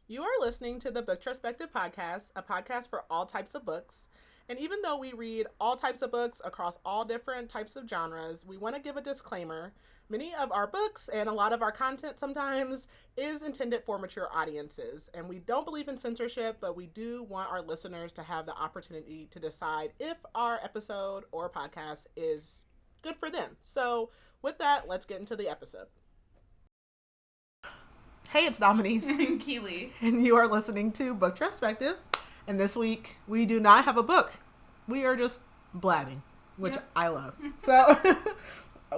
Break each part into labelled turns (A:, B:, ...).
A: You are listening to the Booktrospective Podcast, a podcast for all types of books. And even though we read all types of books across all different types of genres, we want to give a disclaimer. Many of our books and a lot of our content sometimes is intended for mature audiences. And we don't believe in censorship, but we do want our listeners to have the opportunity to decide if our episode or podcast is good for them. So, with that, let's get into the episode. Hey, it's Dominique.
B: And Keely.
A: And you are listening to Book Retrospective. And this week, we do not have a book. We are just blabbing, which I love. So,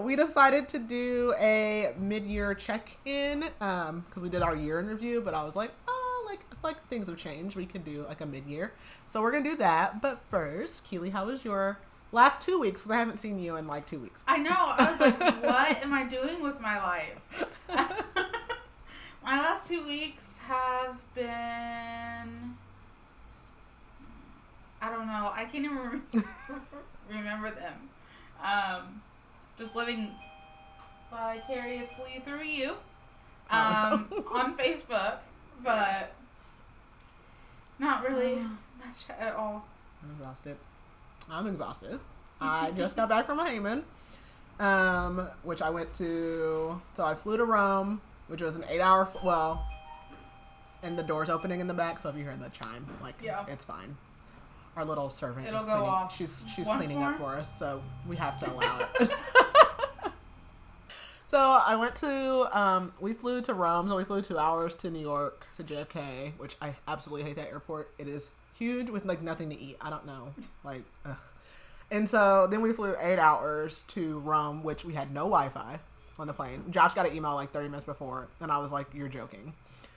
A: we decided to do a mid-year check-in because we did our year in review, but I was like, I feel like things have changed. We could do like a mid-year. So, we're going to do that. But first, Keely, how was your last 2 weeks? Because I haven't seen you in like 2 weeks.
B: I know. I was like, what am I doing with my life? My last 2 weeks have been, I don't know. I can't even remember them. Just living vicariously through you on Facebook, but not really much at all.
A: I'm exhausted. I just got back from Haman, which I went to. So I flew to Rome, which was an 8-hour. And the door's opening in the back. So if you hear the chime, it's fine. Our little servant
B: It'll
A: is
B: go
A: cleaning.
B: off.
A: She's
B: Once
A: cleaning
B: more?
A: up for us, so we have to allow it. So I went to. We flew to Rome. So we flew 2 hours to New York to JFK, which I absolutely hate that airport. It is huge with like nothing to eat. I don't know, ugh. And so then we flew 8 hours to Rome, which we had no Wi-Fi on the plane. Josh got an email like 30 minutes before, and I was like, "You're joking,"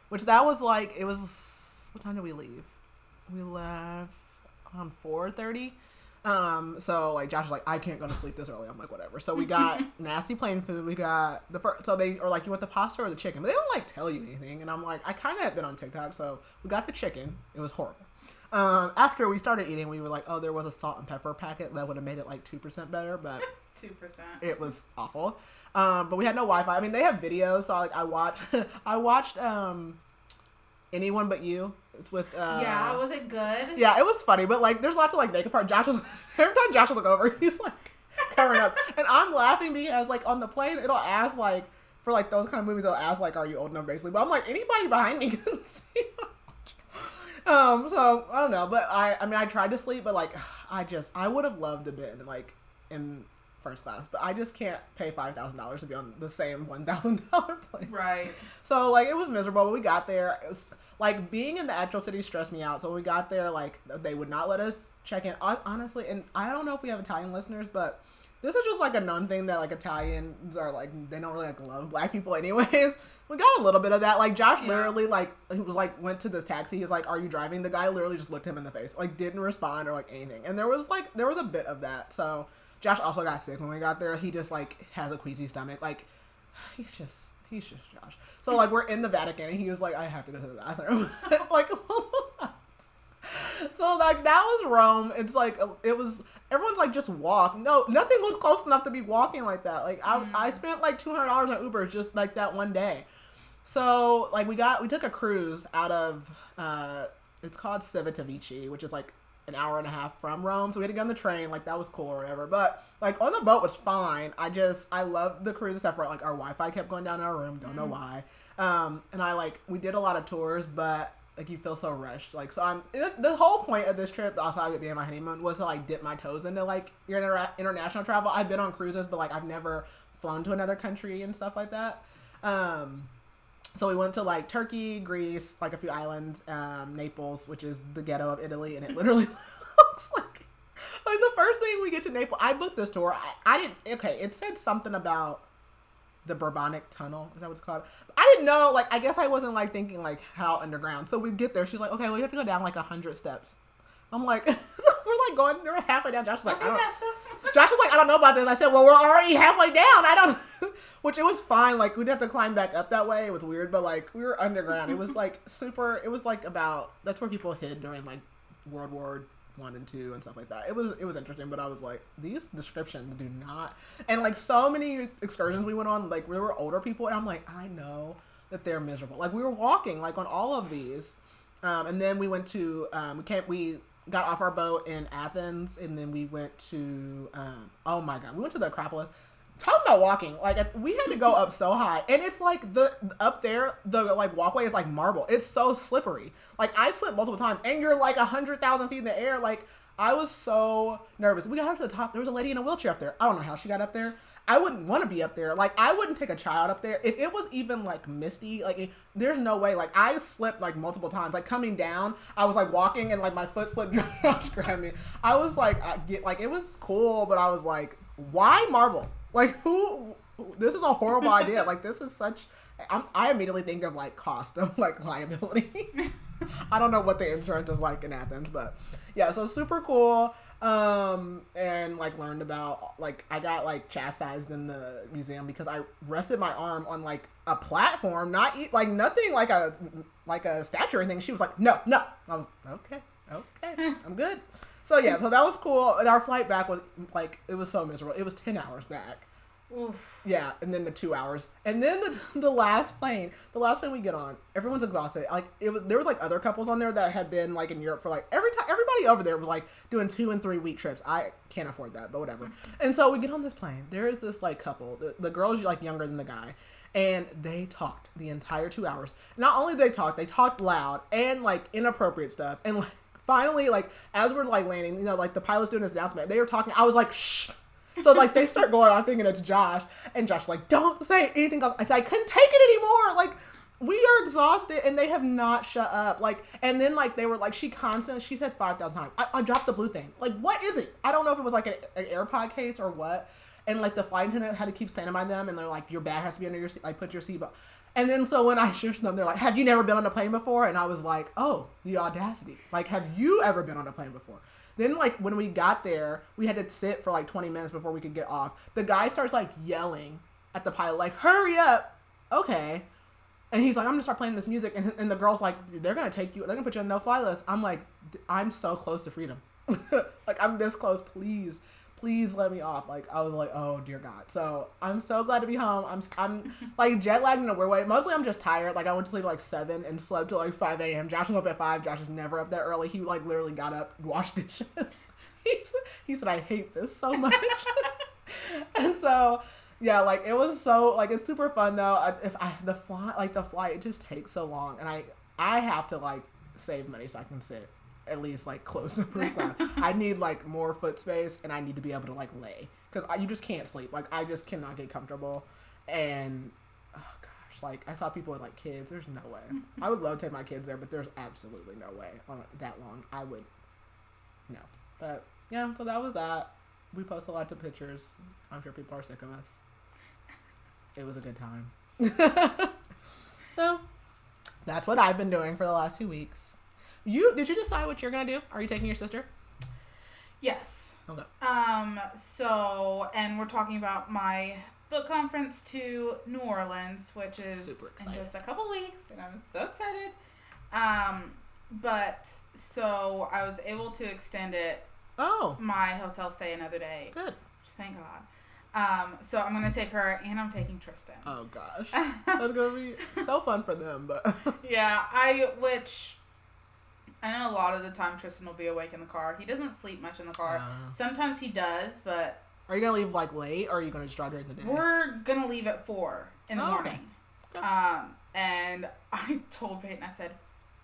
A: which that was like it was. What time did we leave? We left around 4:30. So like Josh was like, "I can't go to sleep this early." I'm like, "Whatever." So we got nasty plain food. We got so they are like, "You want the pasta or the chicken?" But they don't like tell you anything, and I'm like, I kind of have been on TikTok, so we got the chicken. It was horrible. After we started eating, we were like, "Oh, there was a salt and pepper packet that would have made it like 2% better," but
B: 2%.
A: it was awful. But we had no Wi-Fi. I mean, they have videos, so like I watched Anyone But You. It's with
B: Yeah, was it good?
A: yeah, it was funny, but like there's lots of like naked part. Josh was every time Josh would look over, he's like covering up, and I'm laughing because like on the plane it'll ask like for like those kind of movies it'll ask like, "Are you old enough?" basically, but I'm like, anybody behind me can see. So I don't know, but I mean I tried to sleep, but like I would have loved to been like in first class, but I just can't pay $5,000 to be on the same $1,000 plane.
B: Right.
A: So like it was miserable. But we got there. It was like being in the actual city stressed me out. So when we got there, like they would not let us check in. Honestly, and I don't know if we have Italian listeners, but this is just like a known thing that like Italians are like they don't really like love black people anyways. We got a little bit of that. Like Josh literally like he was like went to this taxi. He's like, "Are you driving?" The guy literally just looked him in the face, like didn't respond or like anything. And there was a bit of that. So Josh also got sick when we got there. He just like has a queasy stomach. Like he's just Josh. So like we're in the Vatican and he was like, "I have to go to the bathroom." Like so like that was Rome. It's like it was everyone's like just walk. No, nothing was close enough to be walking like that. Like I spent like $200 on Uber just like that one day. So like we took a cruise out of it's called Civitavecchia, which is like an hour and a half from Rome. So we had to get on the train. Like that was cool or whatever. But like on the boat was fine. I loved the cruise except for like our Wi-Fi kept going down in our room. Don't know why. And we did a lot of tours, but like you feel so rushed. Like so the whole point of this trip, outside of it being my honeymoon, was to like dip my toes into like your international travel. I've been on cruises, but like I've never flown to another country and stuff like that. So we went to like Turkey, Greece, like a few islands, Naples, which is the ghetto of Italy, and it literally looks like the first thing we get to Naples. I booked this tour. I didn't. Okay, it said something about the Bourbonic Tunnel. Is that what it's called? I didn't know. Like, I guess I wasn't like thinking like how underground. So we get there. She's like, "Okay, well you have to go down like 100 steps." I'm like, we're like going. We're halfway down. Josh was like, Josh was like, "I don't know about this." I said, "Well, we're already halfway down. I don't." Which it was fine. Like we didn't have to climb back up that way. It was weird, but like we were underground. It was like super. It was like about that's where people hid during like World War I and II and stuff like that. It was interesting, but I was like, these descriptions do not. And like so many excursions we went on, like we were older people, and I'm like, I know that they're miserable. Like we were walking like on all of these, and then we went to we got off our boat in Athens, and then we went to oh my god, we went to the Acropolis. Talking about walking, like we had to go up so high, and it's like up there, the like walkway is like marble. It's so slippery. Like I slipped multiple times, and you're like 100,000 feet in the air. Like I was so nervous. We got up to the top. There was a lady in a wheelchair up there. I don't know how she got up there. I wouldn't want to be up there. Like I wouldn't take a child up there if it was even like misty. Like there's no way. Like I slipped like multiple times. Like coming down, I was like walking and like my foot slipped. Josh grabbed me. I was like, like it was cool, but I was like, why marble? Like who? This is a horrible idea. Like this is such. I immediately think of like cost of like liability. I don't know what the insurance is like in Athens, but yeah, so super cool. And like learned about like I got like chastised in the museum because I rested my arm on like a platform, not like nothing like a statue or anything. She was like, no. I was okay, I'm good. So yeah, so that was cool. And our flight back was like, it was so miserable. It was 10 hours back. Oof. Yeah, and then the 2 hours, and then the last plane we get on, everyone's exhausted. Like there was like other couples on there that had been like in Europe for like everybody over there was like doing 2 and 3 week trips. I can't afford that, but whatever. And so we get on this plane. There is this like couple. The girl's like younger than the guy, and they talked the entire 2 hours. Not only did they talked loud and like inappropriate stuff, and like finally like as we're like landing, you know, like the pilot's doing this announcement, they were talking. I was like, shh. So, like, they start going on thinking it's Josh. And Josh's like, don't say anything else. I said, I couldn't take it anymore. Like, we are exhausted, and they have not shut up. Like, and then, like, they were, like, she said 5,000 times, I dropped the blue thing. Like, what is it? I don't know if it was, like, an AirPod case or what. And, like, the flight attendant had to keep standing by them, and they're like, your bag has to be under your seat. Like, put your seatbelt. And then, so when I shushed them, they're like, have you never been on a plane before? And I was like, oh, the audacity. Like, have you ever been on a plane before? Then, like, when we got there, we had to sit for, like, 20 minutes before we could get off. The guy starts, like, yelling at the pilot, like, hurry up. Okay. And he's like, I'm going to start playing this music. And the girl's like, they're going to put you on no fly list. I'm like, I'm so close to freedom. Like, I'm this close. Please let me off. Like, I was like, oh, dear God. So, I'm so glad to be home. I'm like, jet lagged in a weird way. Mostly, I'm just tired. Like, I went to sleep at, like, 7 and slept till, like, 5 a.m. Josh was up at 5. Josh is never up that early. He, like, literally got up, washed dishes. He said, I hate this so much. And so, yeah, like, it was so, like, it's super fun, though. The flight, it just takes so long. And I have to, like, save money so I can sit at least like close to the ground. I need like more foot space, and I need to be able to like lay, because you just can't sleep. Like I just cannot get comfortable. And oh gosh, like I saw people with like kids. There's no way. I would love to take my kids there, but there's absolutely no way on that long. I would no. But yeah, so that was that. We post a lot of pictures. I'm sure people are sick of us. It was a good time. So that's what I've been doing for the last 2 weeks. Did you decide what you're gonna do? Are you taking your sister?
B: Yes.
A: Okay.
B: So, and we're talking about my book conference to New Orleans, which is in just a couple weeks, and I'm so excited. But so I was able to extend it.
A: Oh.
B: My hotel stay another day.
A: Good.
B: Thank God. So I'm gonna take her, and I'm taking Tristan.
A: Oh gosh, that's gonna be so fun for them. But
B: yeah, I know a lot of the time Tristan will be awake in the car. He doesn't sleep much in the car. Sometimes he does, but...
A: Are you going to leave, like, late, or are you going to just drive during the day?
B: We're going to leave at 4 in the morning. Okay. And I told Peyton, I said,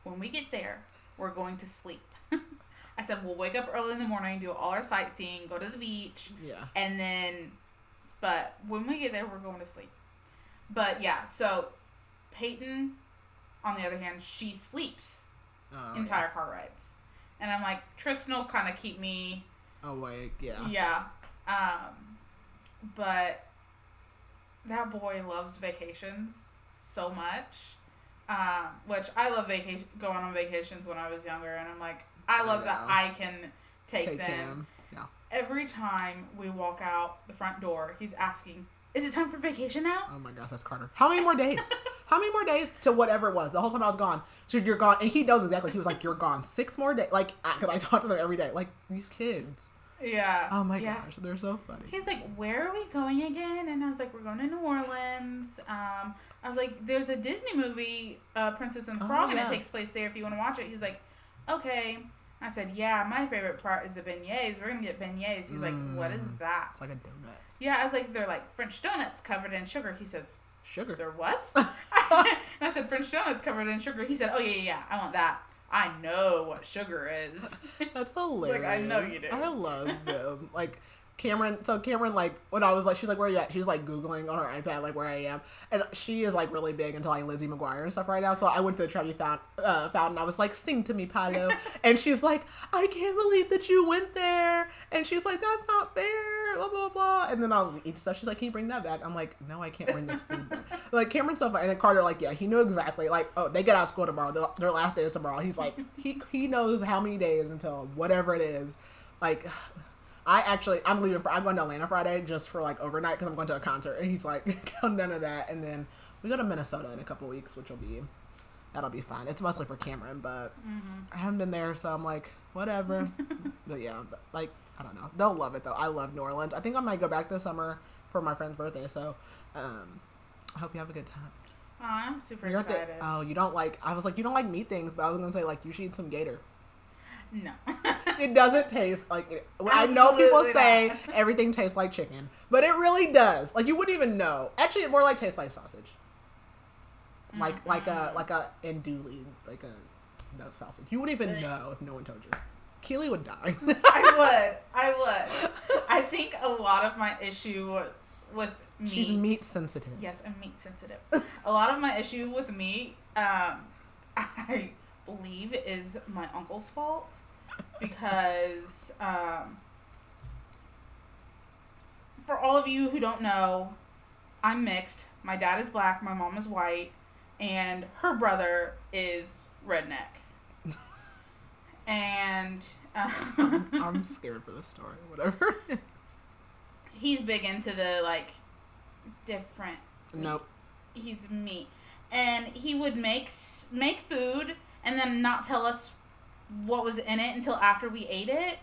B: when we get there, we're going to sleep. I said, we'll wake up early in the morning, do all our sightseeing, go to the beach. Yeah. And then... But when we get there, we're going to sleep. But, yeah, so Peyton, on the other hand, she sleeps entire car rides. And I'm like, Tristan will kind of keep me
A: awake, yeah.
B: Yeah. But that boy loves vacations so much. Which I love going on vacations when I was younger, and I'm like, I love that I can take them. Yeah. Every time we walk out the front door, he's asking, is it time for vacation now?
A: Oh my gosh, that's Carter. How many more days? How many more days to whatever it was? The whole time I was gone. So you're gone. And he knows exactly. He was like, you're gone 6 more days. Like, because I talk to them every day. Like, these kids.
B: Yeah.
A: Oh my gosh, they're so funny.
B: He's like, where are we going again? And I was like, we're going to New Orleans. I was like, there's a Disney movie, Princess and the Frog, and it takes place there if you want to watch it. He's like, okay. I said, yeah, my favorite part is the beignets. We're going to get beignets. He's like, what is that?
A: It's like a donut.
B: Yeah, I was like, they're like French donuts covered in sugar. He says,
A: sugar?
B: They're what? And I said, French donuts covered in sugar. He said, oh, yeah, I want that. I know what sugar is.
A: That's hilarious.
B: Like, I know you do.
A: I love them. Like, Cameron, like, when I was like, she's like, where are you at? She's like Googling on her iPad, like, where I am. And she is like really big into like Lizzie McGuire and stuff right now. So I went to the Trevi Fountain. I was like, sing to me, Paolo. And she's like, I can't believe that you went there. And she's like, that's not fair, blah, blah, blah. And then I was like, eat stuff. She's like, can you bring that back? I'm like, no, I can't bring this food back. Like, Cameron's so funny. And then Carter, like, yeah, he knew exactly. Like, oh, they get out of school tomorrow. Their last day is tomorrow. He's like, he knows how many days until whatever it is. Like, I'm going to Atlanta Friday just for like overnight because I'm going to a concert. And he's like, count down to that. And then we go to Minnesota in a couple weeks, that'll be fun. It's mostly for Cameron, but I haven't been there. So I'm like, whatever. But yeah, like, I don't know. They'll love it though. I love New Orleans. I think I might go back this summer for my friend's birthday. So, I hope you have a good time.
B: Oh, I'm super excited.
A: You don't like, I was like, you don't like meat things, but I was going to say like, you should eat some gator.
B: No.
A: It doesn't taste like it. I know people say everything tastes like chicken, but it really does. Like, you wouldn't even know. Actually, it more like tastes like sausage. Like a andouille, like a sausage. You wouldn't even know if no one told you. Keely would die.
B: I would. I think a lot of my issue with meat.
A: She's meat sensitive.
B: Yes, I'm meat sensitive. A lot of my issue with meat, I believe, is my uncle's fault. Because, for all of you who don't know, I'm mixed. My dad is black, my mom is white, and her brother is redneck. And
A: I'm scared for this story, whatever it is.
B: He's big into the, like, different meat.
A: Nope.
B: He's meat. And he would make food and then not tell us what was in it until after we ate it.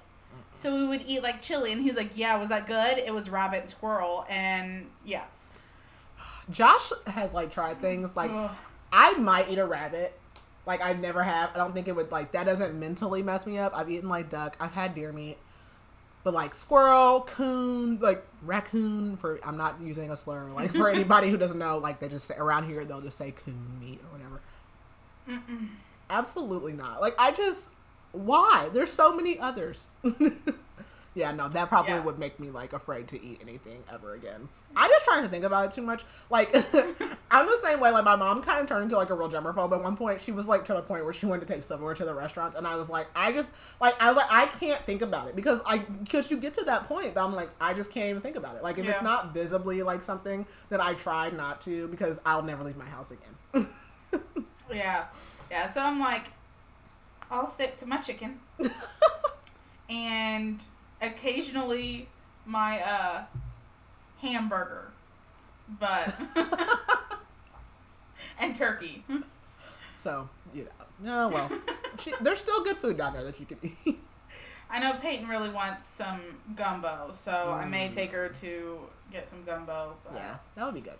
B: So we would eat like chili, and he was like, yeah, was that good? It was rabbit and squirrel, and yeah.
A: Josh has like tried things like, I might eat a rabbit. Like, I never have. I don't think it would, like, that doesn't mentally mess me up. I've eaten like duck. I've had deer meat. But like squirrel, coon, like raccoon, I'm not using a slur. Like, for anybody who doesn't know, like, they just say, around here, they'll just say coon meat or whatever. Mm-mm. Absolutely not. Like, why? There's so many others. Yeah, no, that probably would make me, like, afraid to eat anything ever again. I just trying to think about it too much. Like, I'm the same way. Like, my mom kind of turned into, like, a real germaphobe at one point. She was, like, to the point where she wanted to take silverware to the restaurants. And I was like, I can't think about it. Because you get to that point, but I'm like, I just can't even think about it. Like, if it's not visibly, like, something that I try not to, because I'll never leave my house again.
B: Yeah. Yeah, so I'm like, I'll stick to my chicken. And occasionally my hamburger, but and turkey.
A: So, you know, well, there's still good food down there that you can eat.
B: I know Peyton really wants some gumbo, so I may take her to get some gumbo. But
A: yeah, that would be good.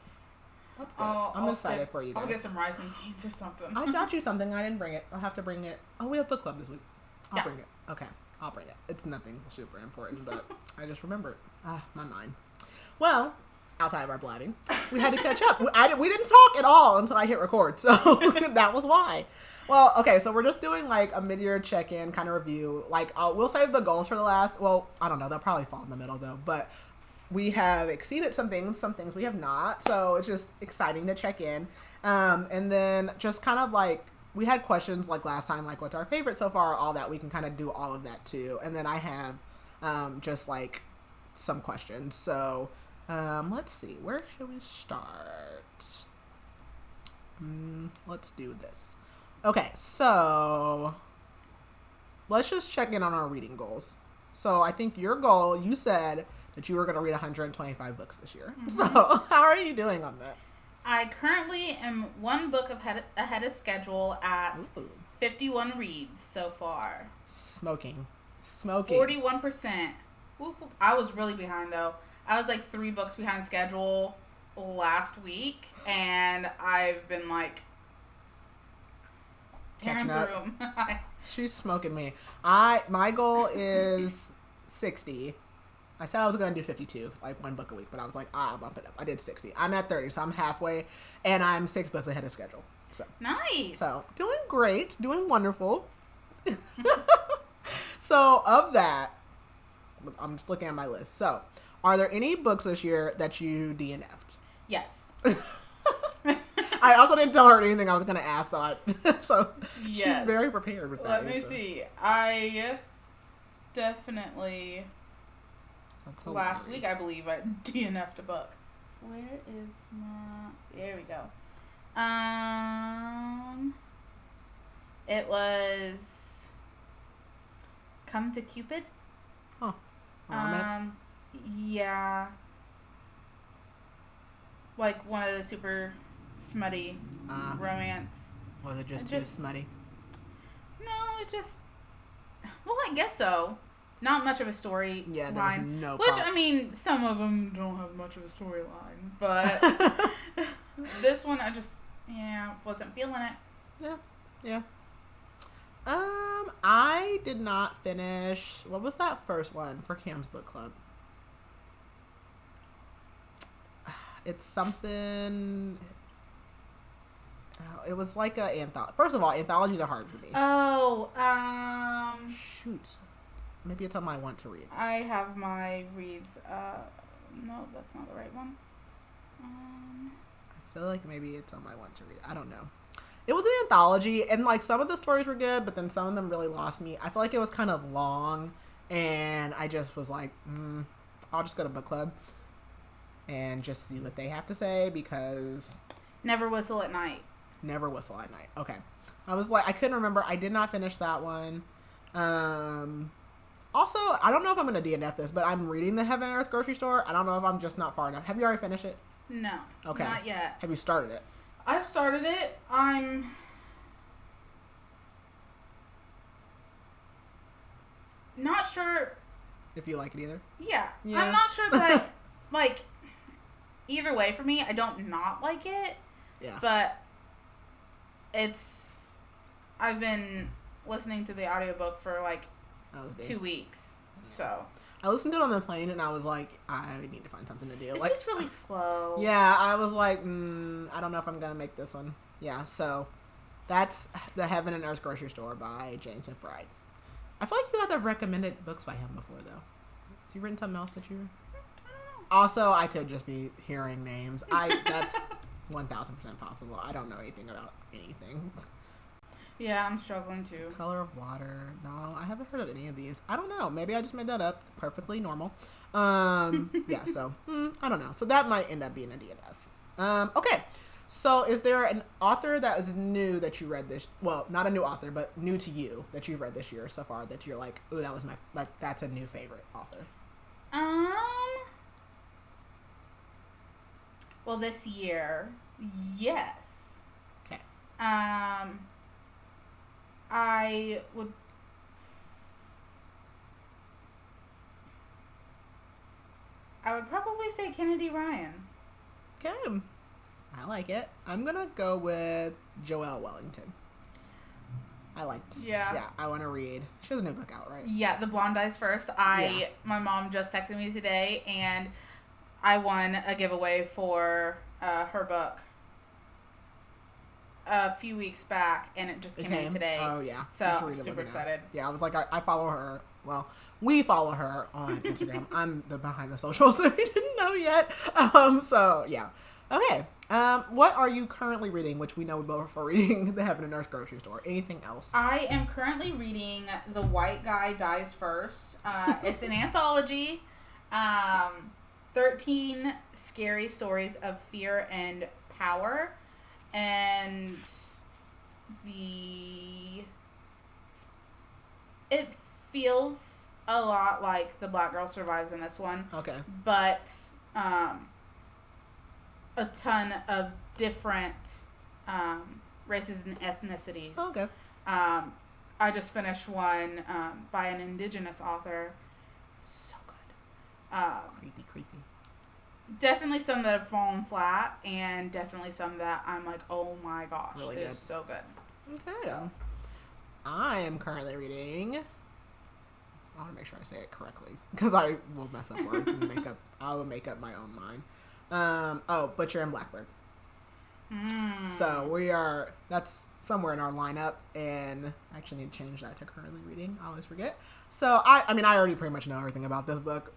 A: That's good. I'm excited for you guys.
B: I'll get some rice and beans or something.
A: I got you something. I didn't bring it. I'll have to bring it. Oh, we have book club this week. I'll bring it. Okay. I'll bring it. It's nothing super important, but I just remembered. My mind. Well, outside of our blabbing, we had to catch up. We didn't talk at all until I hit record, so that was why. Well, okay, so we're just doing like a mid-year check-in kind of review. Like, we'll save the goals for the last. Well, I don't know. They'll probably fall in the middle though, but we have exceeded some things we have not. So it's just exciting to check in, and then just kind of like. We had questions like last time, like what's our favorite so far, all that. We can kind of do all of that too. And then I have just like some questions. So let's see. Where should we start? Let's do this. Okay, so let's just check in on our reading goals. So I think your goal, you said that you were going to read 125 books this year. Mm-hmm. So how are you doing on that?
B: I currently am one book ahead of schedule at 51 reads so far.
A: Smoking.
B: 41%. Whoop, whoop. I was really behind, though. I was like 3 books behind schedule last week, and I've been like tearing through them.
A: She's smoking me. My goal is 60. I said I was going to do 52, like 1 book a week, but I was like, I'll bump it up. I did 60. I'm at 30, so I'm halfway, and I'm 6 books ahead of schedule. So
B: nice.
A: So doing great, doing wonderful. So of that, I'm just looking at my list. So, are there any books this year that you DNF'd?
B: Yes.
A: I also didn't tell her anything I was going to ask, so
B: yes.
A: She's very prepared with that.
B: Let me see. I definitely last week, I believe, I DNF'd a book. Where is my... There we go. It was Come to Cupid.
A: Oh. Romance?
B: Yeah. Like one of the super smutty romance.
A: Was it just too smutty?
B: No, it just... Well, I guess so. Not much of a story.
A: Yeah, there was no
B: Which, I mean, some of them don't have much of a storyline. But this one, I just, wasn't feeling it.
A: Yeah. I did not finish... What was that first one for Cam's book club? It's something... It was like a anthology. First of all, anthologies are hard for me.
B: Oh,
A: Shoot. Maybe it's on my want to read.
B: I have my reads. No, that's not the right one.
A: I feel like maybe it's on my want to read. I don't know. It was an anthology, and like some of the stories were good, but then some of them really lost me. I feel like it was kind of long, and I just was like, I'll just go to book club and just see what they have to say, because
B: Never Whistle at Night.
A: Never Whistle at Night. Okay. I was like, I couldn't remember. I did not finish that one. Also, I don't know if I'm going to DNF this, but I'm reading The Heaven and Earth Grocery Store. I don't know if I'm just not far enough. Have you already finished it?
B: No.
A: Okay.
B: Not yet.
A: Have you started it?
B: I've started it. I'm not sure.
A: If you like it either?
B: Yeah.
A: Yeah.
B: I'm not sure that like, either way for me, I don't not like it.
A: Yeah.
B: But I've been listening to the audiobook for like 2 weeks. So
A: I listened to it on the plane, and I was like, I need to find something to do.
B: It's
A: like,
B: just really slow.
A: Yeah, I was like, I don't know if I'm going to make this one. Yeah, so that's The Heaven and Earth Grocery Store by James McBride. I feel like you guys have recommended books by him before, though. Has he written something else that you... Also, I could just be hearing names. That's 1,000% possible. I don't know anything about anything.
B: Yeah, I'm struggling too.
A: Color of Water. No, I haven't heard of any of these. I don't know. Maybe I just made that up. Perfectly normal. Yeah, so, I don't know. So that might end up being a DNF. Okay. So is there an author that is new that you read this... Well, not a new author, but new to you that you've read this year so far that you're like, ooh, that was my... Like, that's a new favorite author.
B: Well, this year, yes.
A: Okay.
B: I would probably say Kennedy Ryan.
A: Okay. I like it. I'm going to go with Joelle Wellington. I liked. Yeah, I want to read. She has a new book out, right?
B: Yeah, The Blonde Dies First. My mom just texted me today, and I won a giveaway for her book a few weeks back, and it just came in today.
A: Oh, yeah.
B: So I'm super excited.
A: Yeah, I was like, I follow her. Well, we follow her on Instagram. I'm the behind the socials, so we didn't know yet. So, yeah. Okay. What are you currently reading, which we know we both are reading The Heaven and Earth Grocery Store? Anything else?
B: I am currently reading The White Guy Dies First. It's an anthology. 13 scary stories of fear and power. And it feels a lot like The Black Girl Survives in this one.
A: Okay.
B: But a ton of different races and ethnicities.
A: Okay.
B: I just finished one by an indigenous author. So good.
A: Creepy.
B: Definitely some that have fallen flat, and definitely some that I'm like, oh my gosh,
A: Really
B: it
A: good.
B: is so good.
A: Okay.
B: So.
A: I am currently reading. I want to make sure I say it correctly because I will mess up words and I will make up my own mind. Butcher and Blackbird. So that's somewhere in our lineup, and I actually need to change that to currently reading. I always forget. So I already pretty much know everything about this book.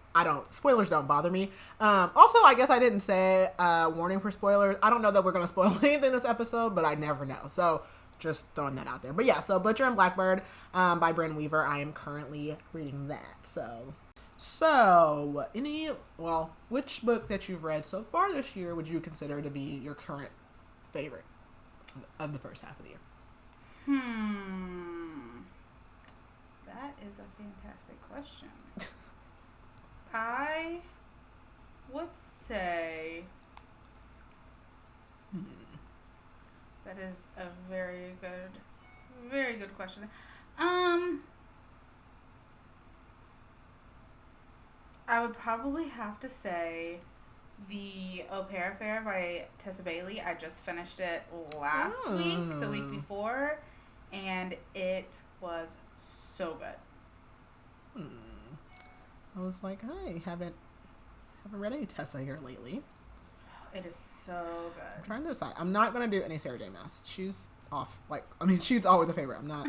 A: Spoilers don't bother me. Also, I guess I didn't say warning for spoilers. I don't know that we're going to spoil anything in this episode, but I never know. So just throwing that out there. But yeah, so Butcher and Blackbird by Bren Weaver. I am currently reading that. So which book that you've read so far this year would you consider to be your current favorite of the first half of the year?
B: That is a fantastic question. I would say that is a very good question. I would probably have to say The Au Pair Affair by Tessa Bailey. I just finished it last week, the week before, and it was so good.
A: I was like, I haven't read any Tessa here lately.
B: It is so good.
A: I'm trying to decide. I'm not gonna do any Sarah J. Maas. She's off. She's always a favorite. I'm not.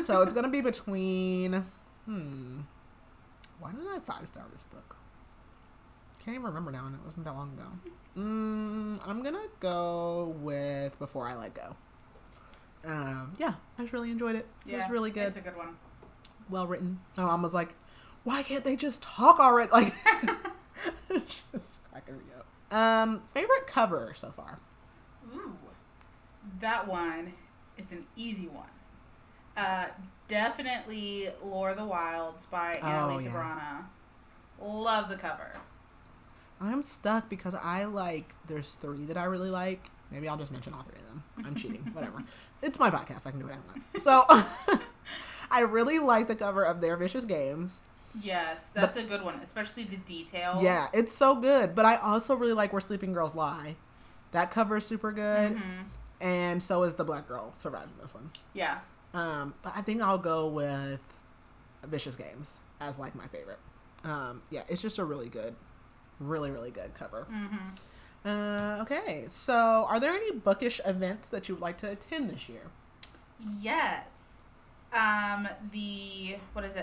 A: So it's gonna be between. Why didn't I 5-star this book? Can't even remember now, and it wasn't that long ago. I'm gonna go with Before I Let Go. Yeah, I just really enjoyed it. It was really good.
B: It's a good one.
A: Well written. My mom was like, "Why can't they just talk already?" Like, just cracking me up. Favorite cover so far?
B: Ooh, that one is an easy one. Definitely Lure of the Wilds by Annalisa Brana. Love the cover.
A: I'm stuck because there's 3 that I really like. Maybe I'll just mention all 3 of them. I'm cheating. Whatever. It's my podcast. I can do what I want. So, I really like the cover of Their Vicious Games.
B: Yes, that's a good one, especially the detail.
A: Yeah, it's so good. But I also really like Where Sleeping Girls Lie. That cover is super good. And so is The Black Girl Survives in this one.
B: Yeah.
A: But I think I'll go with Vicious Games as my favorite. Yeah, it's just a really good cover. Okay, so are there any bookish events that you would like to attend this year?
B: Yes.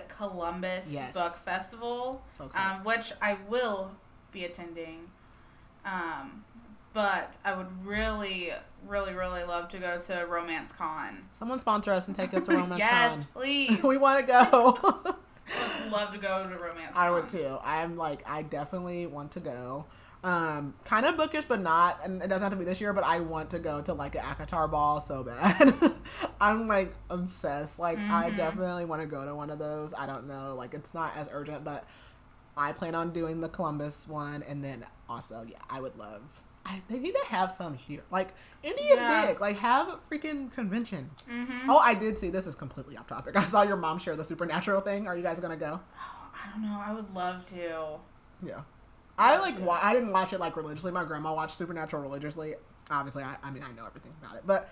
B: Columbus Book Festival,
A: so excited.
B: Which I will be attending. But I would really, really, really love to go to Romance Con.
A: Someone sponsor us and take us to Romance Con.
B: Yes, please.
A: We want to go.
B: I would love to go to Romance Con.
A: I would too. I definitely want to go. Kind of bookish, but not, and it doesn't have to be this year, but I want to go to an ACOTAR ball so bad. I'm obsessed. I definitely want to go to one of those. I don't know, it's not as urgent, but I plan on doing the Columbus one, and then also, I would love, they need to have some here. Indy is big. Have a freaking convention. Oh, I did see, this is completely off topic. I saw your mom share the Supernatural thing. Are you guys gonna go?
B: Oh, I don't know. I would love to.
A: Yeah. I didn't watch it religiously. My grandma watched Supernatural religiously. Obviously, I know everything about it, but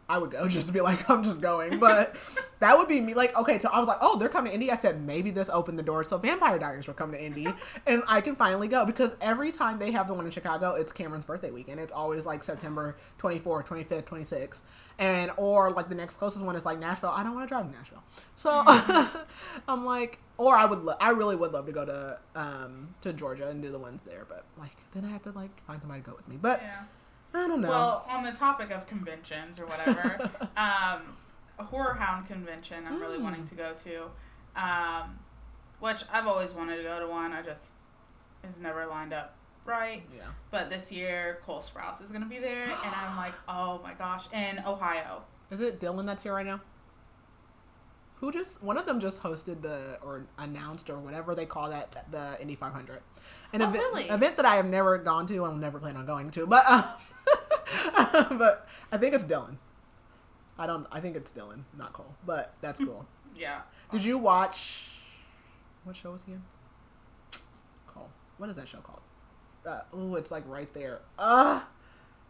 A: I would go just to be I'm just going. But that would be me. Okay, so I was oh, they're coming to Indy. I said maybe this opened the door so Vampire Diaries will come to Indy, and I can finally go, because every time they have the one in Chicago, it's Cameron's birthday weekend. It's always September 24th, 25th, 26th, or the next closest one is Nashville. I don't want to drive to Nashville, so I'm or I really would love to go to Georgia and do the ones there, but then I have to find somebody to go with me, but. Yeah. I don't know.
B: Well, on the topic of conventions or whatever, a Horror Hound convention I'm really wanting to go to, which I've always wanted to go to one. It's never lined up right.
A: Yeah.
B: But this year, Cole Sprouse is going to be there, and I'm oh my gosh, in Ohio.
A: Is it Dylan that's here right now? One of them just hosted or announced or whatever they call that, the Indy 500. An event that I have never gone to and will never plan on going to, but but I think it's Dylan. I think it's Dylan, not Cole, but that's cool.
B: Yeah.
A: Did you watch, what show was he in? Cole. what is that show called? It's like right there.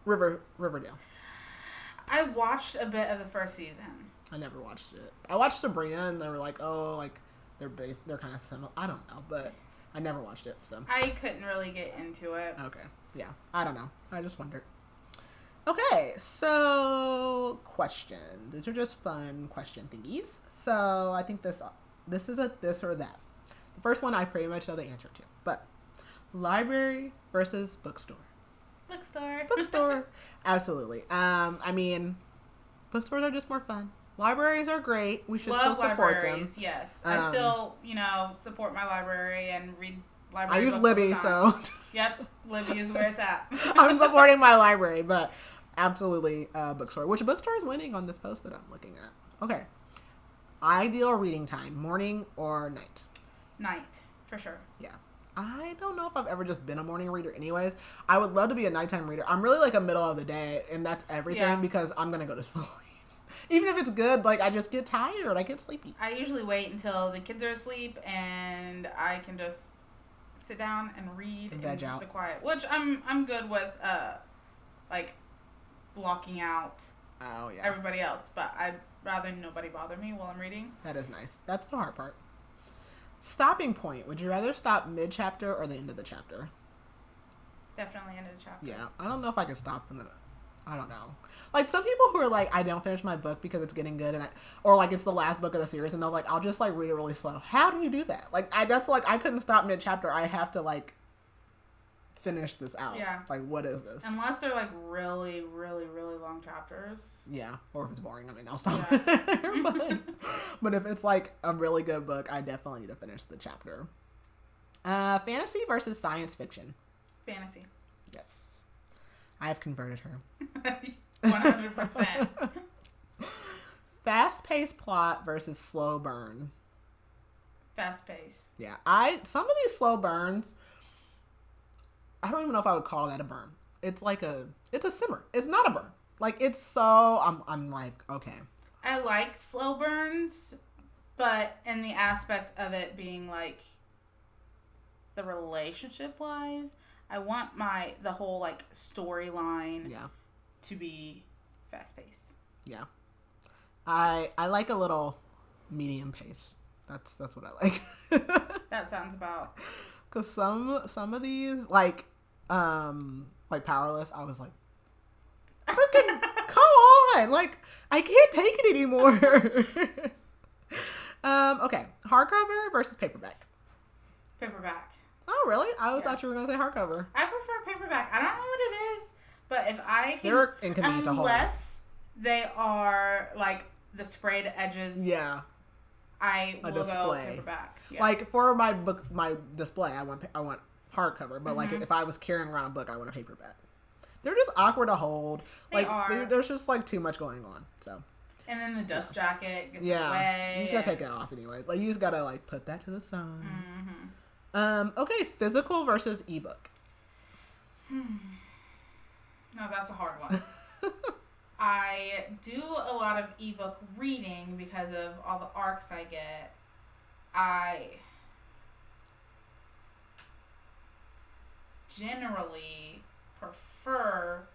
A: Riverdale.
B: I watched a bit of the first season.
A: I never watched it. I watched Sabrina, and they were like, oh, like they're kind of similar. I don't know, but I never watched it. So
B: I couldn't really get into it.
A: Okay. Yeah. I don't know. I just wondered. Okay, so question. These are just fun question thingies. So I think this is a this or that. The first one I pretty much know the answer to, but library versus bookstore. Bookstore. Absolutely. I mean, bookstores are just more fun. Libraries are great. We should still support
B: libraries, them. Yes. I still, support my library and read library
A: I use Libby, so.
B: Yep. Libby is where it's at.
A: I'm supporting my library, but absolutely bookstore. Which bookstore is winning on this post that I'm looking at? Okay. Ideal reading time, morning or night?
B: Night, for sure.
A: Yeah. I don't know if I've ever just been a morning reader anyways. I would love to be a nighttime reader. I'm really like a middle of the day, and that's everything because I'm going to go to sleep. Even if it's good, like I just get tired. I get sleepy.
B: I usually wait until the kids are asleep and I can just sit down and read and be quiet. Which I'm good with like blocking out everybody else. But I'd rather nobody bother me while I'm reading.
A: That is nice. That's the hard part. Stopping point. Would you rather stop mid-chapter or the end of the chapter?
B: Definitely end of the chapter.
A: Yeah. I don't know if I could stop in the... I don't know. Like, some people who are like, I don't finish my book because it's getting good, or like it's the last book of the series, and they're like, I'll just like read it really slow. How do you do that? Like, that's like, I couldn't stop mid-chapter. I have to like finish this out.
B: Yeah.
A: Like, what is this?
B: Unless they're like really, really, really long chapters.
A: Yeah. Or if it's boring, I mean, I'll stop there. But if it's like a really good book, I definitely need to finish the chapter. Fantasy versus science fiction.
B: Fantasy.
A: Yes. I have converted her.
B: 100%.
A: Fast-paced plot versus slow burn.
B: Fast pace.
A: Yeah. Some of these slow burns, I don't even know if I would call that a burn. It's a simmer. It's not a burn. Like, it's so, I'm like, okay.
B: I like slow burns, but in the aspect of it being like the relationship wise, I want the whole like storyline to be fast paced.
A: Yeah. I like a little medium pace. That's what I like.
B: That sounds about.
A: Cause some of these like Powerless, I was like, freaking come on, like I can't take it anymore. Okay, hardcover versus paperback.
B: Paperback.
A: Oh really? I thought you were gonna say hardcover.
B: I prefer paperback. I don't know what it is, but if I can,
A: they're inconvenient to hold.
B: Unless they are like the sprayed edges.
A: Yeah.
B: I will go paperback. Yeah.
A: Like for my book, my display, I want hardcover. But like if I was carrying around a book, I want a paperback. They're just awkward to hold. There's just like too much going on. So.
B: And then the dust jacket gets away.
A: You just gotta take it off anyway. Like you just gotta like put that to the sun. Okay, physical versus ebook.
B: No, that's a hard one. I do a lot of ebook reading because of all the arcs I get. I generally prefer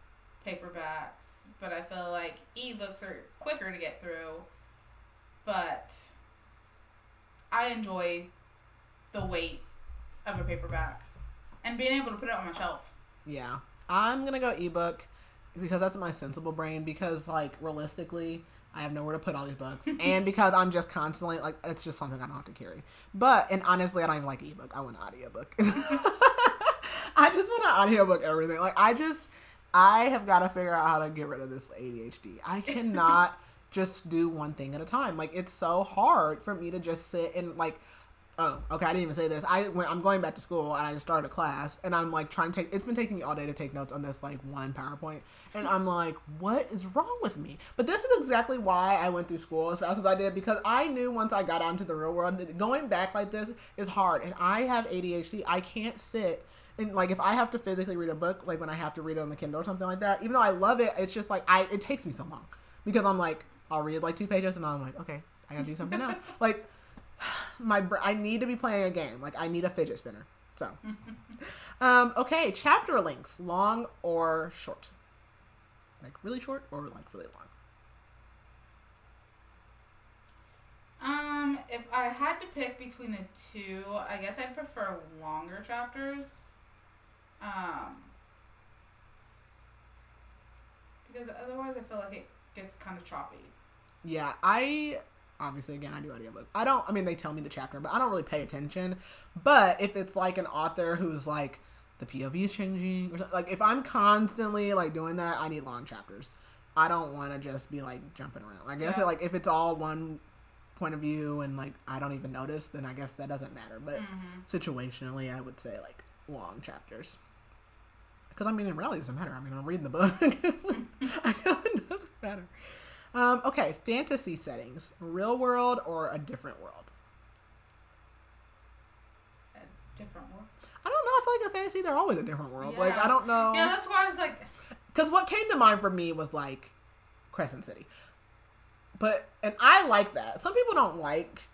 B: paperbacks, but I feel like ebooks are quicker to get through. But I enjoy the weight of a paperback and being able to put it on my shelf.
A: Yeah, I'm gonna go ebook because that's my sensible brain, because like realistically I have nowhere to put all these books and because I'm just constantly like, it's just something I don't have to carry. And honestly, I don't even like ebook. I want an audiobook. I just want an audiobook everything. Like I have got to figure out how to get rid of this ADHD. I cannot just do one thing at a time. Like it's so hard for me to just sit and like, oh, okay, I didn't even say this. I'm going back to school and I just started a class and I'm like trying to it's been taking me all day to take notes on this like one PowerPoint. And I'm like, what is wrong with me? But this is exactly why I went through school as fast as I did, because I knew once I got out into the real world that going back like this is hard. And I have ADHD. I can't sit and like if I have to physically read a book, like when I have to read it on the Kindle or something like that, even though I love it, it's just like it takes me so long because I'm like, I'll read like 2 pages and I'm like, okay, I gotta do something else. Like I need to be playing a game. Like I need a fidget spinner So, okay, chapter lengths, long or short? Like really short or like really long?
B: If I had to pick between the two, I guess I'd prefer longer chapters. Because otherwise I feel like it gets kind of choppy.
A: Yeah, obviously, again, I do audiobooks. They tell me the chapter, but I don't really pay attention. But if it's like an author who's like, the POV is changing, or something, like if I'm constantly like doing that, I need long chapters. I don't want to just be like jumping around. I guess like if it's all one point of view and like I don't even notice, then I guess that doesn't matter. But situationally, I would say like long chapters. Because in reality, it doesn't matter. I'm reading the book. I know it doesn't matter. Okay, fantasy settings. Real world or a different world?
B: A different world?
A: I don't know. I feel like in fantasy, they're always a different world. Yeah. Like, I don't know.
B: Yeah, that's why I was like...
A: Because what came to mind for me was, like, Crescent City. And I like that. Some people don't like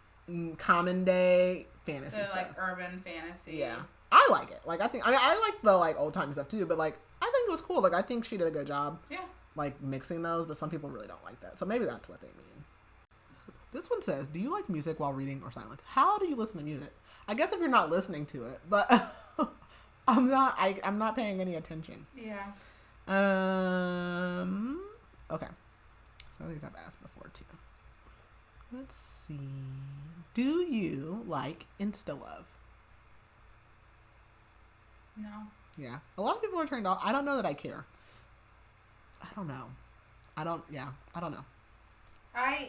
A: common day fantasy stuff.
B: Like, urban fantasy.
A: Yeah. I like it. Like, I like the, like, old-time stuff, too. But, like, I think it was cool. Like, I think she did a good job.
B: Yeah.
A: Like, mixing those. But some people really don't like that. So maybe that's what they mean. This one says, do you like music while reading or silent? How do you listen to music? I guess if you're not listening to it. But I'm not paying any attention.
B: Yeah.
A: Okay. Some of these I've asked before, too. Let's see. Do you like Insta-love?
B: No.
A: Yeah. A lot of people are turned off. I don't know that I care. I don't know. I don't know.
B: I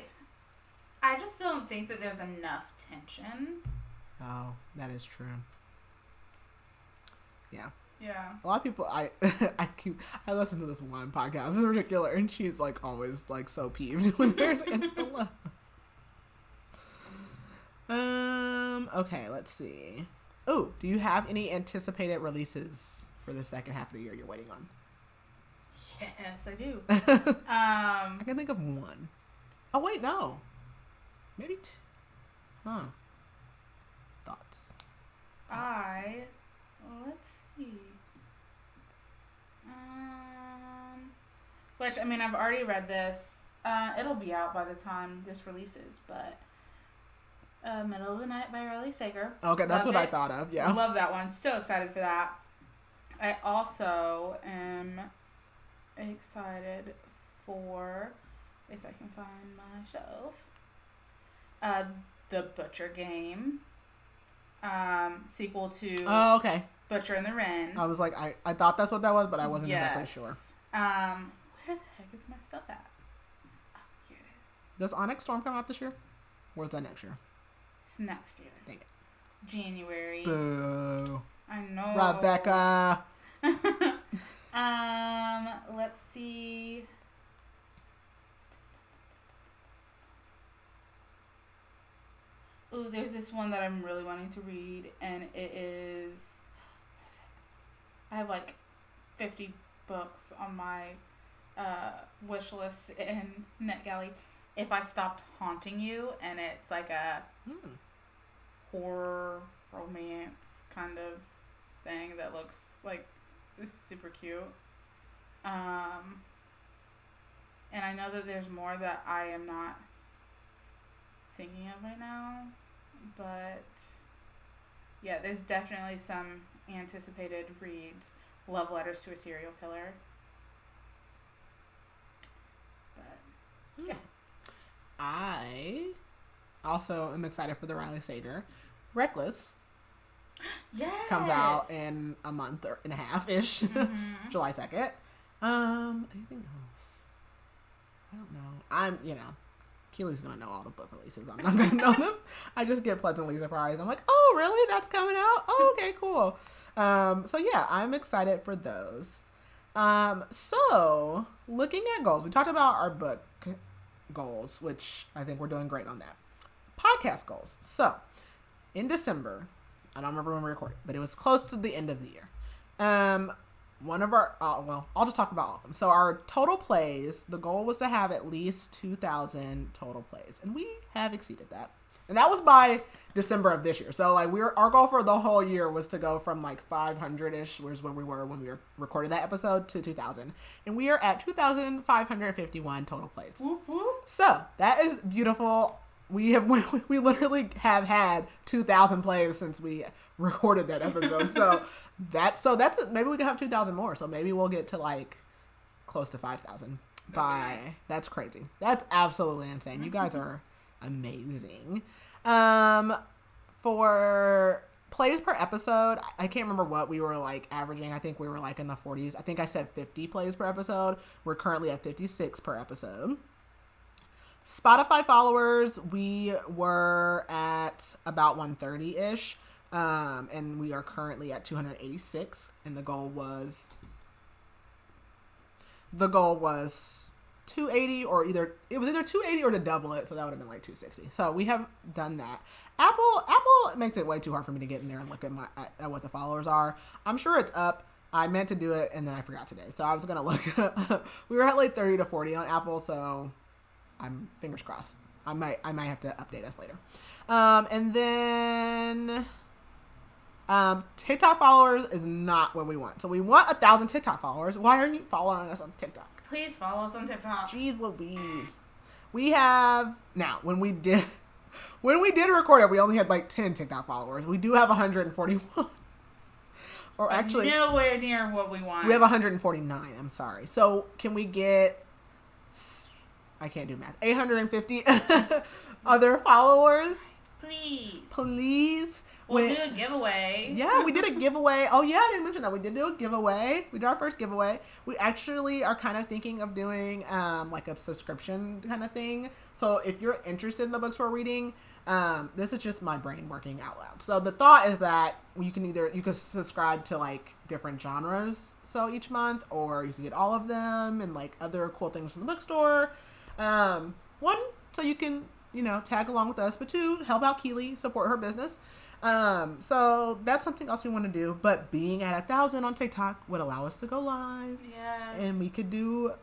B: just don't think that there's enough tension.
A: Oh, that is true. Yeah.
B: Yeah.
A: A lot of people, I listen to this one podcast, this is ridiculous, and she's like always like so peeved when there's Insta-love. Okay, let's see. Oh, do you have any anticipated releases for the second half of the year you're waiting on?
B: Yes, I do.
A: I can think of one. Oh wait, no. Maybe two. Huh. Thoughts?
B: Let's see. Which, I've already read this. It'll be out by the time this releases, but Middle of the Night by Riley Sager.
A: Okay, that's what I thought of, yeah.
B: Love that one. So excited for that. I also am excited for, if I can find my shelf, The Butcher Game. Sequel to Butcher and the Wren.
A: I was like, I thought that's what that was, but I wasn't exactly sure.
B: Where the heck is my stuff at? Oh, here it is.
A: Does Onyx Storm come out this year? Or is that next year?
B: It's next year.
A: Dang it.
B: January.
A: Boo.
B: I know.
A: Rebecca.
B: Let's see. Ooh, there's this one that I'm really wanting to read, and it is... Where is it? I have like 50 books on my wish list in NetGalley. If I Stopped Haunting You, and it's like a horror romance kind of thing that looks like it's super cute. And I know that there's more that I am not thinking of right now, but yeah, there's definitely some anticipated reads. Love Letters to a Serial Killer. But yeah.
A: I also am excited for the Riley Sager. Reckless.
B: Yes.
A: Comes out in a month or and a half ish. July 2nd. Anything else? I don't know. Keely's gonna know all the book releases. I'm not gonna know them. I just get pleasantly surprised. I'm like, oh really? That's coming out? Oh, okay, cool. So yeah, I'm excited for those. So looking at goals, we talked about our book goals, which I think we're doing great on that. Podcast goals. So in December, I don't remember when we recorded, but it was close to the end of the year. One of our, I'll just talk about all of them. So our total plays, the goal was to have at least 2,000 total plays, and we have exceeded that. And that was by December of this year. So like our goal for the whole year was to go from like 500-ish, was when we recorded that episode, to 2,000. And we are at 2,551 total plays.
B: Whoop, whoop.
A: So that is beautiful. We literally have had 2,000 plays since we recorded that episode. So that's maybe we can have 2,000 more. So maybe we'll get to like close to 5,000 by nice. That's crazy. That's absolutely insane. You guys are amazing. For plays per episode, I can't remember what we were like averaging. I think we were like in the 40s. I think I said 50 plays per episode. We're currently at 56 per episode. Spotify followers, we were at about 130-ish, and we are currently at 286, and the goal was 280, or it was either 280 or to double it, so that would have been like 260. So we have done that. Apple makes it way too hard for me to get in there and look at what the followers are. I'm sure it's up. I meant to do it, and then I forgot today, so I was gonna look. We were at like 30 to 40 on Apple, so I'm fingers crossed. I might have to update us later. And then TikTok followers is not what we want. So we want 1,000 TikTok followers. Why aren't you following us on TikTok?
B: Please follow us on TikTok.
A: Jeez Louise. We have now when we did record it, we only had like 10 TikTok followers. We do have 141. Or actually
B: nowhere near what we want.
A: We have 149. I'm sorry. So can we get, I can't do math, 850 other followers? Please.
B: We'll do a giveaway.
A: Yeah, we did a giveaway. Oh, yeah, I didn't mention that. We did do a giveaway. We did our first giveaway. We actually are kind of thinking of doing like a subscription kind of thing. So if you're interested in the books we're reading, this is just my brain working out loud. So the thought is that you can subscribe to like different genres so each month, or you can get all of them and like other cool things from the bookstore. One, so you can, tag along with us, but two, help out Keely, support her business. So that's something else we want to do, but being at 1,000 on TikTok would allow us to go live.
B: Yes.
A: And we could do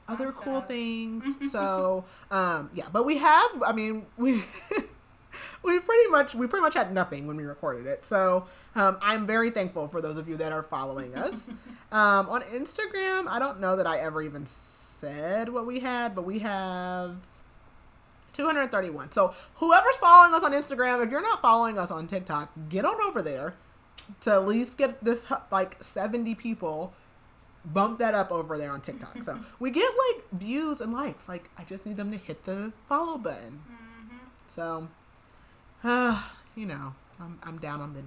A: other cool things. So, yeah, but we pretty much had nothing when we recorded it. So, I'm very thankful for those of you that are following us. On Instagram, I don't know that I ever even said what we had, but we have 231. So whoever's following us on Instagram, if you're not following us on TikTok, get on over there to at least get this like 70 people, bump that up over there on TikTok. So we get like views and likes. Like I just need them to hit the follow button. Mm-hmm. So, I'm down on mid.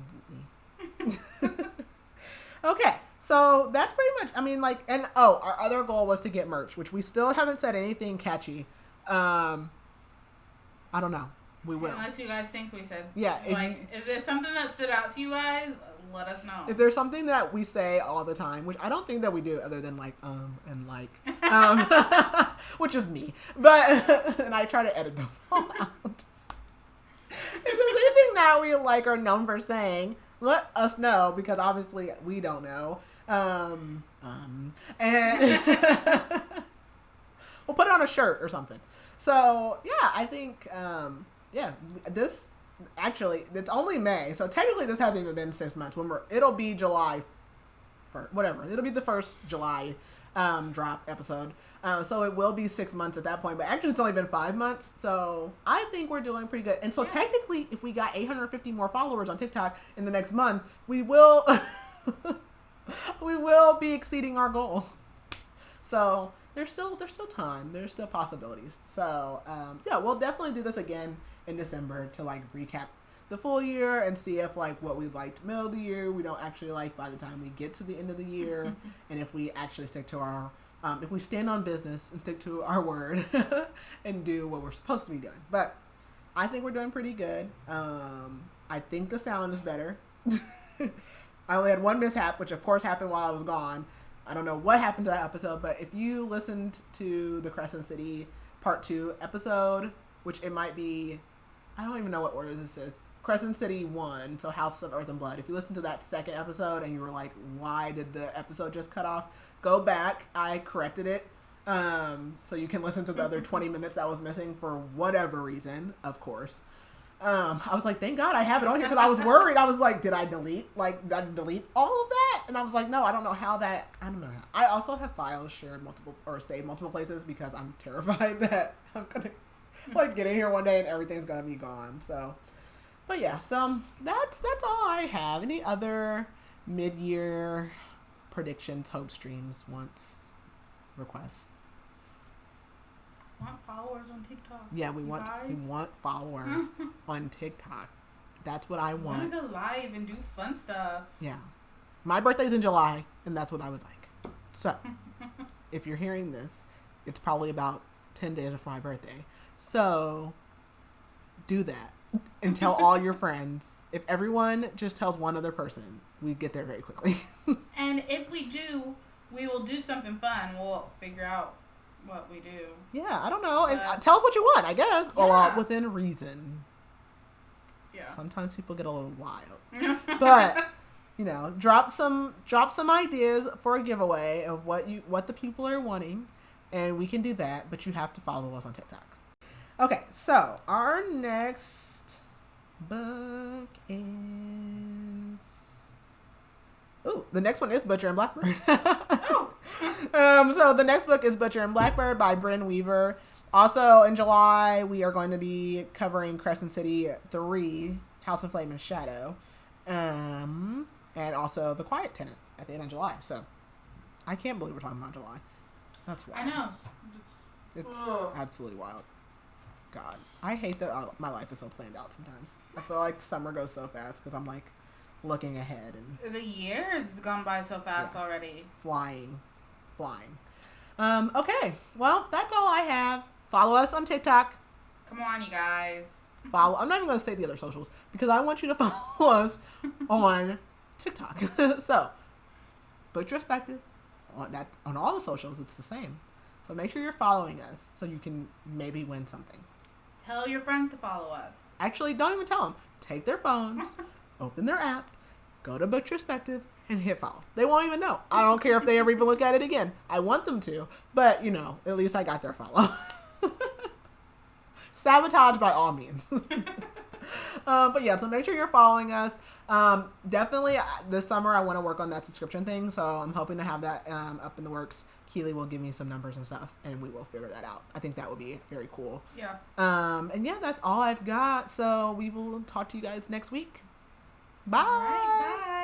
A: Okay. So that's pretty much, our other goal was to get merch, which we still haven't said anything catchy. I don't know. We will.
B: Unless you guys think we said.
A: Yeah.
B: If there's something that stood out to you guys, let us know.
A: If there's something that we say all the time, which I don't think that we do other than and which is me. But, and I try to edit those all out. If there's anything that we like or known for saying, let us know, because obviously we don't know. And we'll put it on a shirt or something. So, yeah, I think, this, actually, it's only May, so technically this hasn't even been 6 months. It'll be July 1st, whatever. It'll be the first July drop episode. So it will be 6 months at that point, but actually it's only been 5 months, so I think we're doing pretty good. And so technically, if we got 850 more followers on TikTok in the next month, we will, we will be exceeding our goal. So there's still time. There's still possibilities. So, we'll definitely do this again in December to like recap the full year and see if like what we liked middle of the year we don't actually like by the time we get to the end of the year, and if we actually stick to our if we stand on business and stick to our word and do what we're supposed to be doing. But I think we're doing pretty good. I think the sound is better. I only had one mishap, which of course happened while I was gone. I don't know what happened to that episode, but if you listened to the Crescent City Part 2 episode, which it might be, I don't even know what order this is, Crescent City 1, so House of Earth and Blood. If you listen to that second episode and you were like, why did the episode just cut off? Go back. I corrected it. So you can listen to the other 20 minutes that was missing for whatever reason, of course. I was like, thank God I have it on here because I was worried. I was like, did I delete all of that? And I was like, no, I don't know how. I also have files shared saved multiple places because I'm terrified that I'm going to get in here one day and everything's going to be gone. So, but yeah, so that's all I have. Any other mid-year predictions, hopes, dreams, wants, requests?
B: Want followers on TikTok?
A: Yeah, we want followers on TikTok. That's what I want.
B: I want to go live and do fun stuff.
A: Yeah. My birthday's in July, and that's what I would like. So, if you're hearing this, it's probably about 10 days before my birthday. So, do that. And tell all your friends. If everyone just tells one other person, we get there very quickly.
B: And if we do, we will do something fun. We'll figure out what we do.
A: Yeah, I don't know. And tell us what you want, I guess.
B: Yeah.
A: Or within reason.
B: Yeah.
A: Sometimes people get a little wild. But, drop some ideas for a giveaway of what the people are wanting. And we can do that, but you have to follow us on TikTok. Okay, so our next book is... Ooh, the next one is Butcher and Blackbird. So the next book is Butcher and Blackbird by Brynn Weaver. Also in July, we are going to be covering Crescent City 3, House of Flame and Shadow. And also The Quiet Tenant at the end of July. So I can't believe we're talking about July. That's wild.
B: I know.
A: It's absolutely wild. God. I hate that my life is so planned out sometimes. I feel like summer goes so fast because I'm like looking ahead and
B: the year has gone by so fast already.
A: Flying. Okay. Well, that's all I have. Follow us on TikTok.
B: Come on, you guys.
A: I'm not even going to say the other socials because I want you to follow us on TikTok. So, Butcher Perspective on all the socials. It's the same. So make sure you're following us so you can maybe win something.
B: Tell your friends to follow us.
A: Actually, don't even tell them. Take their phones, open their app, go to Butcher Perspective, and hit follow. They won't even know. I don't care if they ever even look at it again. I want them to, but at least I got their follow. Sabotage by all means. But yeah, so make sure you're following us. Definitely this summer I want to work on that subscription thing, so I'm hoping to have that up in the works. Keely will give me some numbers and stuff, and we will figure that out. I think that would be very cool.
B: Yeah.
A: And yeah, that's all I've got. So we will talk to you guys next week. Bye.
B: All right, bye.